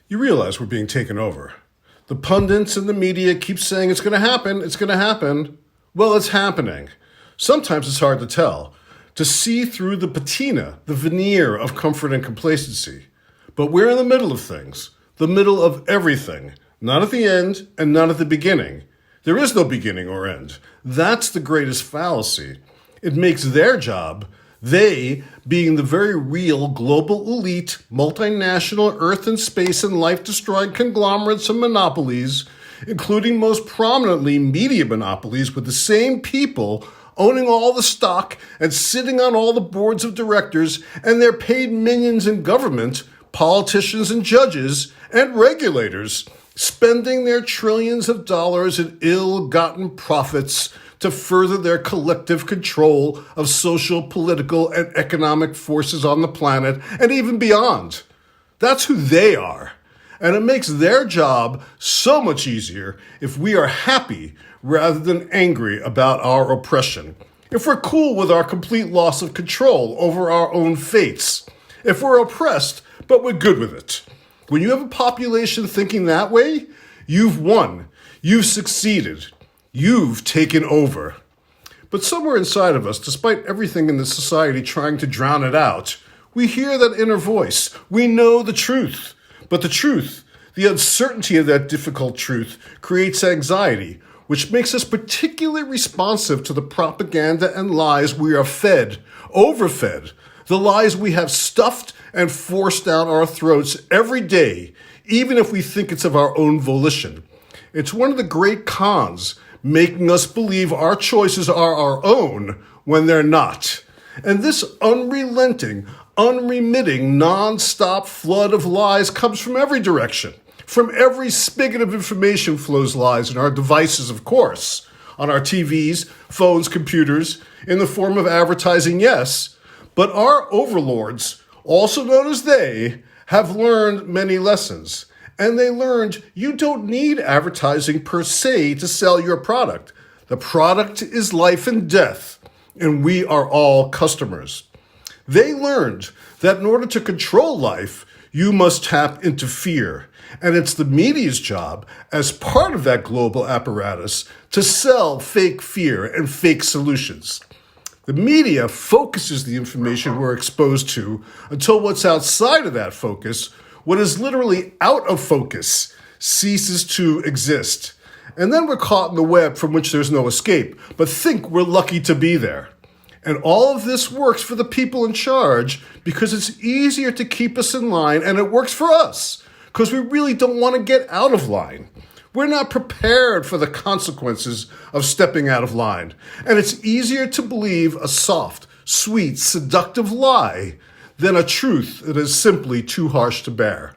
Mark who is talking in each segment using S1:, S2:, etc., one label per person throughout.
S1: You realize we're being taken over. The pundits and the media keep saying it's going to happen, it's going to happen. Well, it's happening. Sometimes it's hard to tell, to see through the patina, the veneer of comfort and complacency. But we're in the middle of things, the middle of everything, not at the end and not at the beginning. There is no beginning or end. That's the greatest fallacy. It makes their job, they being the very real global elite, multinational earth and space and life-destroying conglomerates and monopolies, including most prominently media monopolies with the same people owning all the stock and sitting on all the boards of directors and their paid minions in government, politicians and judges and regulators, spending their trillions of dollars in ill-gotten profits to further their collective control of social, political, and economic forces on the planet and even beyond. That's who they are. And it makes their job so much easier if we are happy rather than angry about our oppression. If we're cool with our complete loss of control over our own fates. If we're oppressed, but we're good with it. When you have a population thinking that way, you've won. You've succeeded. You've taken over. But somewhere inside of us, despite everything in this society trying to drown it out, we hear that inner voice. We know the truth. But the truth, the uncertainty of that difficult truth, creates anxiety, which makes us particularly responsive to the propaganda and lies we are fed, overfed, the lies we have stuffed and forced down our throats every day, even if we think it's of our own volition. It's one of the great cons, making us believe our choices are our own when they're not. And this unrelenting, unremitting, non-stop flood of lies comes from every direction. From every spigot of information flows lies in our devices, of course, on our TVs, phones, computers, in the form of advertising, yes, but our overlords, also known as they, have learned many lessons. And they learned you don't need advertising per se to sell your product. The product is life and death, and we are all customers. They learned that in order to control life, you must tap into fear. And it's the media's job, as part of that global apparatus, to sell fake fear and fake solutions. The media focuses the information we're exposed to until what's outside of that focus, what is literally out of focus, ceases to exist. And then we're caught in the web from which there's no escape, but think we're lucky to be there. And all of this works for the people in charge because it's easier to keep us in line, and it works for us because we really don't want to get out of line. We're not prepared for the consequences of stepping out of line. And it's easier to believe a soft, sweet, seductive lie than a truth that is simply too harsh to bear.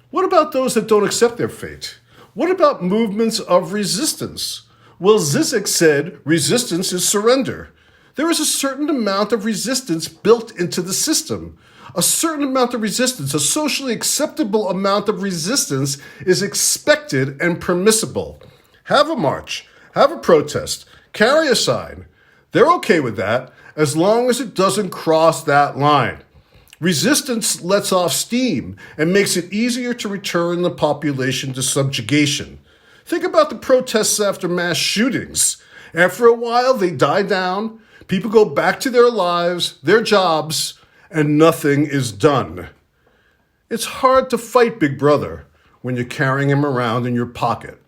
S1: What about those that don't accept their fate? What about movements of resistance? Well, Zizek said resistance is surrender. There is a certain amount of resistance built into the system. A certain amount of resistance, a socially acceptable amount of resistance, is expected and permissible. Have a march, have a protest, carry a sign. They're okay with that as long as it doesn't cross that line. Resistance lets off steam and makes it easier to return the population to subjugation. Think about the protests after mass shootings. After a while, they die down, people go back to their lives, their jobs, and nothing is done. It's hard to fight Big Brother when you're carrying him around in your pocket.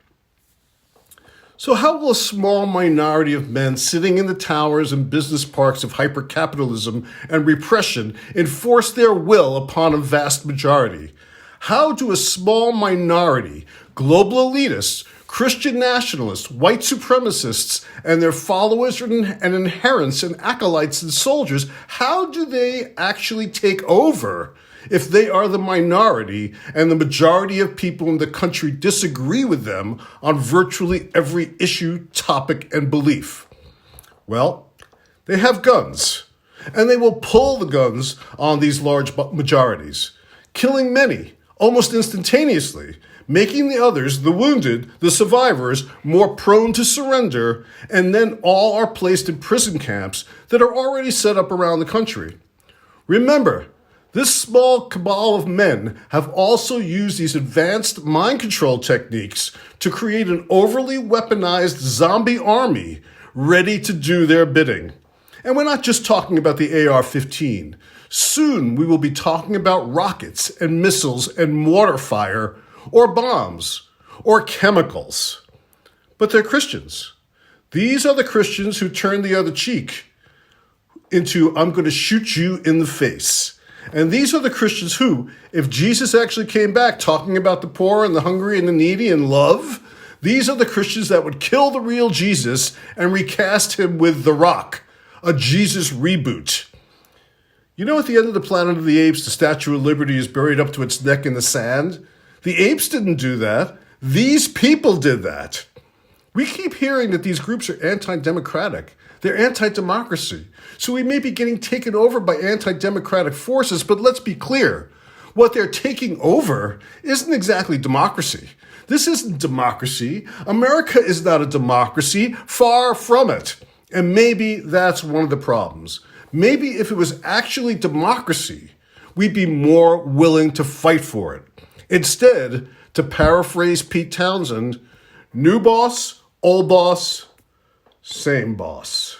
S1: So how will a small minority of men sitting in the towers and business parks of hypercapitalism and repression enforce their will upon a vast majority? How do a small minority, global elitists, Christian nationalists, white supremacists, and their followers and adherents and acolytes and soldiers, how do they actually take over if they are the minority and the majority of people in the country disagree with them on virtually every issue, topic, and belief? Well, they have guns, and they will pull the guns on these large majorities, killing many almost instantaneously, making the others, the wounded, the survivors, more prone to surrender, and then all are placed in prison camps that are already set up around the country. Remember, This small cabal of men have also used these advanced mind control techniques to create an overly weaponized zombie army ready to do their bidding. And we're not just talking about the AR-15. Soon we will be talking about rockets and missiles and mortar fire or bombs or chemicals. But they're Christians. These are the Christians who turn the other cheek into, I'm going to shoot you in the face. And these are the Christians who, if Jesus actually came back talking about the poor and the hungry and the needy and love, these are the Christians that would kill the real Jesus and recast him with The Rock, a Jesus reboot. You know, at the end of the Planet of the Apes, the Statue of Liberty is buried up to its neck in the sand? The apes didn't do that. These people did that. We keep hearing that these groups are anti-democratic. They're anti-democracy. So we may be getting taken over by anti-democratic forces, but let's be clear. What they're taking over isn't exactly democracy. This isn't democracy. America is not a democracy. Far from it. And maybe that's one of the problems. Maybe if it was actually democracy, we'd be more willing to fight for it. Instead, to paraphrase Pete Townsend, new boss, old boss, same boss.